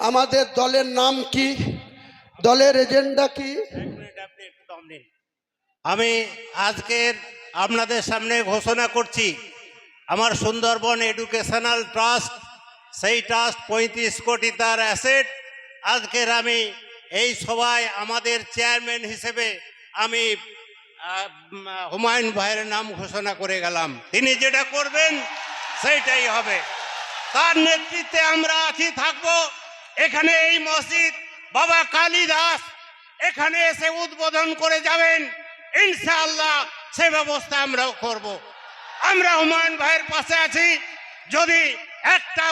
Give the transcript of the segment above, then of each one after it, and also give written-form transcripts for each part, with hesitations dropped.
আমাদের দলের নাম কি, দলের এজেন্ডা কি? আমি আজকের আপনাদের সামনে ঘোষণা করছি, আমার সুন্দরবন এডুকেশনাল ট্রাস্ট, সেই ট্রাস্ট 35 কোটি তার অ্যাসেট। আজকের আমি এই সভায় আমাদের চেয়ারম্যান হিসেবে আমি হুমায়ুন ভাইয়ের নাম ঘোষণা করে গেলাম। তিনি যেটা করবেন সেইটাই হবে। তার নেতৃত্বে আমরা আছি, থাকবো। এখানে এই মসজিদ বাবা কালিদাস এখানে এসে উদ্বোধন করে যাবেন, ইনশাআল্লাহ সে ব্যবস্থা আমরাও করব। আমরা হুমায়ুন ভাইয়ের পাশে আছি। যদি একটা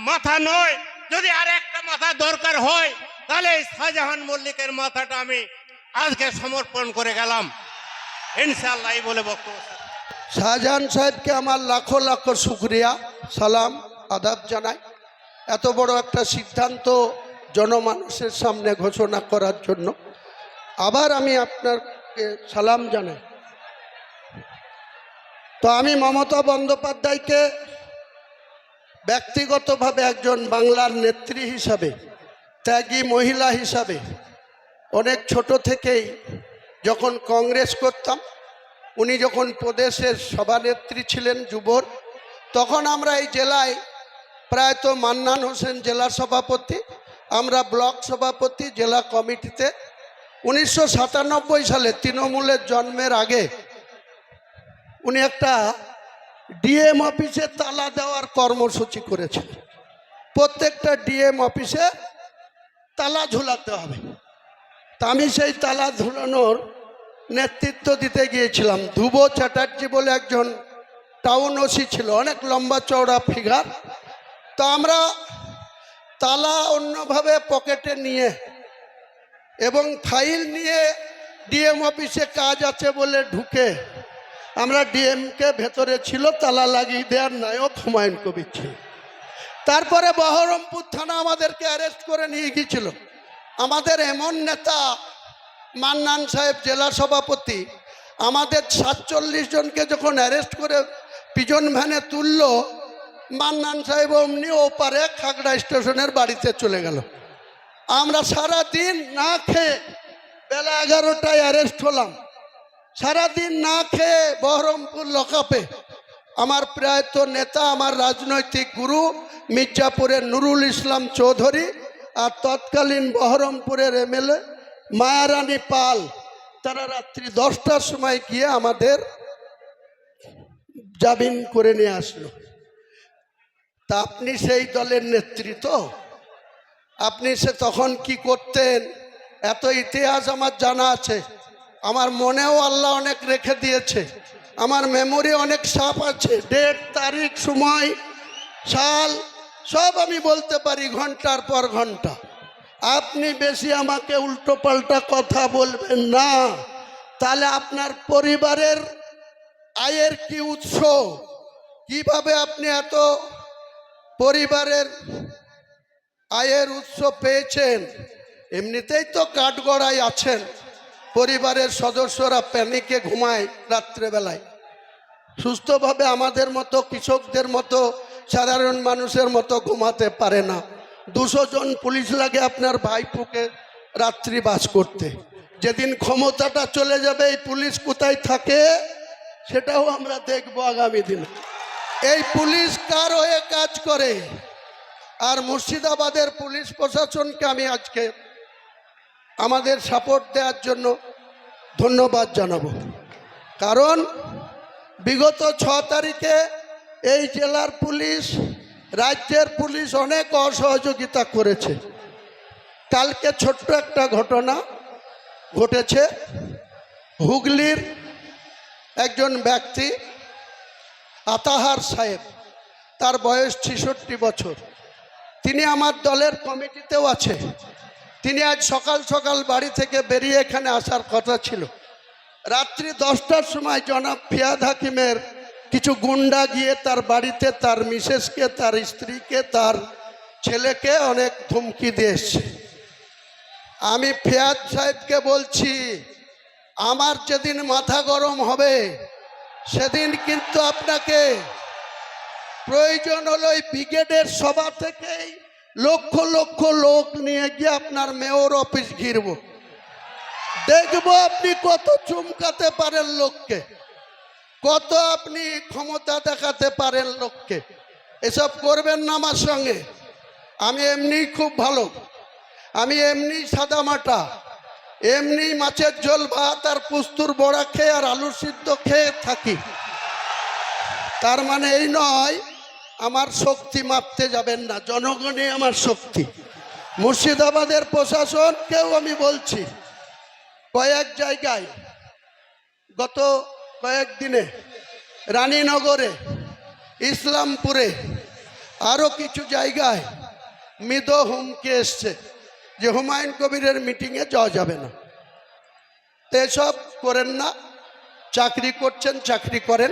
মাথা নয়, যদি আর একটা মাথা দরকার হয়, তাহলে শাহজাহান মল্লিকের মাথাটা আমি আজকে সমর্পণ করে গেলাম, ইনশাআল্লাহ। এই বলে বক্তব্য। শাহজাহান সাহেবকে আমার লাখো লাখো শুকরিয়া, সালাম, আদাব জানাই। এত বড় একটা সিদ্ধান্ত জনমানুষের সামনে ঘোষণা করার জন্য আবার আমি আপনাকে সালাম জানাই। তো আমি মমতা বন্দ্যোপাধ্যায়কে ব্যক্তিগতভাবে একজন বাংলার নেত্রী হিসাবে, ত্যাগী মহিলা হিসাবে, অনেক ছোট থেকেই যখন কংগ্রেস করতাম, উনি যখন প্রদেশের সভানেত্রী ছিলেন যুবর, তখন আমরা এই জেলায় প্রায়ত মান্নান হোসেন জেলা সভাপতি, আমরা ব্লক সভাপতি জেলা কমিটিতে। 1997 সালে তৃণমূলের জন্মের আগে উনি একটা ডিএম অফিসে তালা দেওয়ার কর্মসূচি করেছেন। প্রত্যেকটা ডিএম অফিসে তালা ঝুলাতে হবে। তা আমি সেই তালা ঝুলানোর নেতৃত্ব দিতে গিয়েছিলাম। ধ্রুব চ্যাটার্জি বলে একজন টাউন ওসি ছিল, অনেক লম্বা চওড়া ফিগার। তো আমরা তালা অন্যভাবে পকেটে নিয়ে এবং ফাইল নিয়ে ডিএম অফিসে কাজ আছে বলে ঢুকে আমরা ডিএমকে ভেতরে ছিল, তালা লাগিয়ে দেওয়ার নায়ক হুমায়ুন কবির ছিল। তারপরে বহরমপুর থানা আমাদেরকে অ্যারেস্ট করে নিয়ে গিয়েছিল। আমাদের এমন নেতা মান্নান সাহেব জেলা সভাপতি, আমাদের 47 জনকে যখন অ্যারেস্ট করে পিজন ভ্যানে তুলল, মান্নান সাহেব অমনি ওপারে খাগড়া স্টেশনের বাড়িতে চলে গেল। আমরা সারা দিন না খেয়ে, বেলা 11টায় অ্যারেস্ট হলাম, সারাদিন না খেয়ে বহরমপুর লকআপে। আমার প্রায়ত নেতা, আমার রাজনৈতিক গুরু মির্জাপুরের নুরুল ইসলাম চৌধুরী আর তৎকালীন বহরমপুরের এমএলএ মায়ারানী পাল, তারা রাত্রি 10টার সময় গিয়ে আমাদের জামিন করে নিয়ে আসলো। তা আপনি সেই দলের নেতৃত্ব, আপনি সে তখন কি করতেন এত ইতিহাস আমার জানা আছে। আমার মনেও আল্লাহ অনেক রেখে দিয়েছে, আমার মেমোরি অনেক সাপ আছে। ডেট, তারিখ, সময়, সাল সব আমি বলতে পারি ঘন্টার পর ঘন্টা। আপনি বেশি আমাকে উল্টো পাল্টা কথা বলবেন না, তাহলে আপনার পরিবারের আয়ের কি উৎস, কিভাবে আপনি এত পরিবারের আয়ের উৎস পেয়েছেন? এমনিতেই তো কাঠগড়ায় আছেন, পরিবারের সদস্যরা প্যানিকে ঘুমায় রাত্রেবেলায়, সুস্থভাবে আমাদের মতো কৃষকদের মতো সাধারণ মানুষের মতো ঘুমাতে পারে না। 200 জন পুলিশ লাগে আপনার ভাইপোকে রাত্রি বাস করতে। যেদিন ক্ষমতাটা চলে যাবে এই পুলিশ কোথায় থাকে সেটাও আমরা দেখব আগামী দিনে। এই পুলিশ কার হয়ে কাজ করে? আর মুর্শিদাবাদের পুলিশ প্রশাসনকে আমি আজকে আমাদের সাপোর্ট দেওয়ার জন্য ধন্যবাদ জানাবো। কারণ বিগত 6 তারিখে এই জেলার পুলিশ, রাজ্যের পুলিশ অনেক অসহযোগিতা করেছে। কালকে ছোট্ট একটা ঘটনা ঘটেছে। হুগলির একজন ব্যক্তি আতাহার সাহেব, তার বয়স 66 বছর, তিনি আমার দলের কমিটিতেও আছে। তিনি আজ সকাল সকাল বাড়ি থেকে বেরিয়ে এখানে আসার কথা ছিল। রাত্রি 10টার সময় জনাব ফিয়াদ হাকিমের কিছু গুন্ডা গিয়ে তার বাড়িতে তার মিসেসকে, তার স্ত্রীকে, তার ছেলেকে অনেক ধমকি দিয়ে এসছে। আমি ফিয়াদ সাহেবকে বলছি, আমার যেদিন মাথা গরম হবে সেদিন কিন্তু আপনাকে প্রয়োজন হলো এই ব্রিগেডের সভা থেকেই লক্ষ লক্ষ লোক নিয়ে গিয়ে আপনার মেয়র অফিস ঘিরব, দেখবো আপনি কত চুমকাতে পারেন লোককে, কত আপনি ক্ষমতা দেখাতে পারেন লোককে। এসব করবেন না আমার সঙ্গে। আমি এমনি খুব ভালো, আমি এমনি সাদামাটা, এমনি মাছের ঝোল ভাত আর পুস্তুর বড়া খেয়ে আর আলু সিদ্ধ খেয়ে থাকি। তার মানে এই নয় আমার শক্তি মাপতে যাবেন না, জনগণই আমার শক্তি। মুর্শিদাবাদের প্রশাসনকেও আমি বলছি, কয়েক জায়গায় গত কয়েকদিনে রানীনগরে, ইসলামপুরে, আরও কিছু জায়গায় মৃদ হুমকি এসছে যে হুমায়ুন কবিরের মিটিংয়ে যাওয়া যাবে না। তো এসব করেন না। চাকরি করছেন, চাকরি করেন,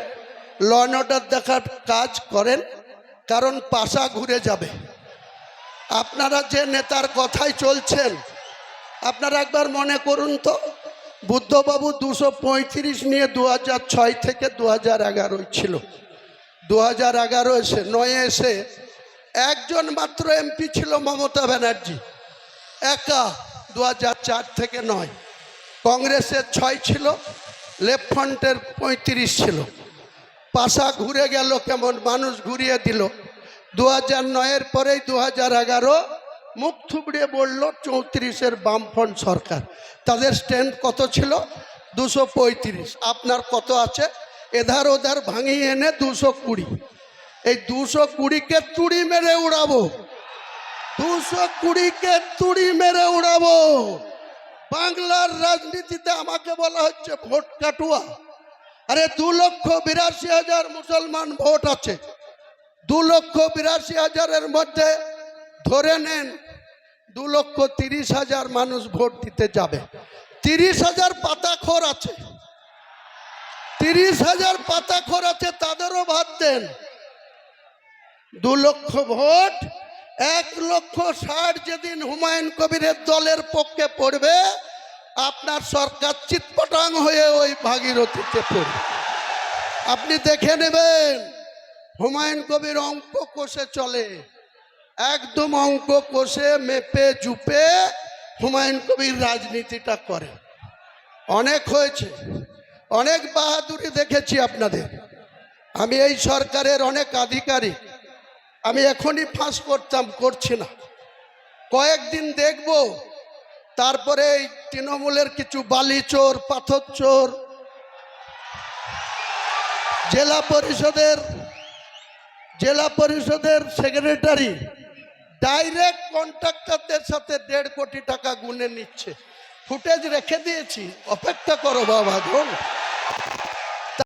ল অ্যান্ড অর্ডার দেখার কাজ করেন, কারণ পাশা ঘুরে যাবে। আপনারা যে নেতার কথাই চলছেন, আপনারা একবার মনে করুন তো, বুদ্ধবাবু 235 নিয়ে 2006 থেকে 2011 ছিল। 2011 এসে 9 এসে একজন মাত্র এমপি ছিল মমতা ব্যানার্জি, একা 2004 থেকে 9। কংগ্রেসের 6 ছিল, লেফট ফ্রন্টের 35 ছিল। পাশা ঘুরে গেল, কেমন মানুষ ঘুরিয়ে দিল। 2009-এর পরেই 2011 মুখ থুবড়িয়ে বলল 34-এর বামফ্রন্ট সরকার। তাদের স্ট্যান্ড কত ছিল? 235। আপনার কত আছে? এধার ওধার ভাঙিয়ে এনে 220। এই 220-কে তুড়ি মেরে উড়াবো, 220-কে তুড়ি মেরে উড়াবো। বাংলার রাজনীতিতে আমাকে বলা হচ্ছে ভোট কাটুয়া। আরে 2,82,000 মুসলমান ভোট আছে। 2,82,000-এর মধ্যে ধরে নেন 2,30,000 মানুষ ভোট দিতে যাবে। 30,000 পাতাখোর আছে, 30,000 পাতাখোর আছে, তাদেরও ভাত দেন। 2 লক্ষ ভোট, 1,60,000 যেদিন হুমায়ুন কবিরের দলের পক্ষে পড়বে, আপনার সরকার চিৎপটাং হয়ে ওই ভাগীরথীতে পড়বে। আপনি দেখে নেবেন। হুমায়ুন কবির অঙ্ক কষে চলে, একদম অঙ্ক কষে মেপে জুপে হুমায়ুন কবির রাজনীতিটা করে। অনেক হয়েছে, অনেক বাহাদুরি দেখেছি আপনাদের। আমি এই সরকারের অনেক আধিকারিক, আমি এখনই ফাঁস করতাম, করছি না, কয়েকদিন দেখব। তারপরে এই তৃণমূলের কিছু বালি চোর, পাথর চোর, জেলা পরিষদের সেক্রেটারি ডাইরেক্ট কন্ট্রাক্টরদের সাথে 1.5 কোটি টাকা গুনে নিচ্ছে। ফুটেজ রেখে দিয়েছি, অপেক্ষা করো বাবা, ধরুন।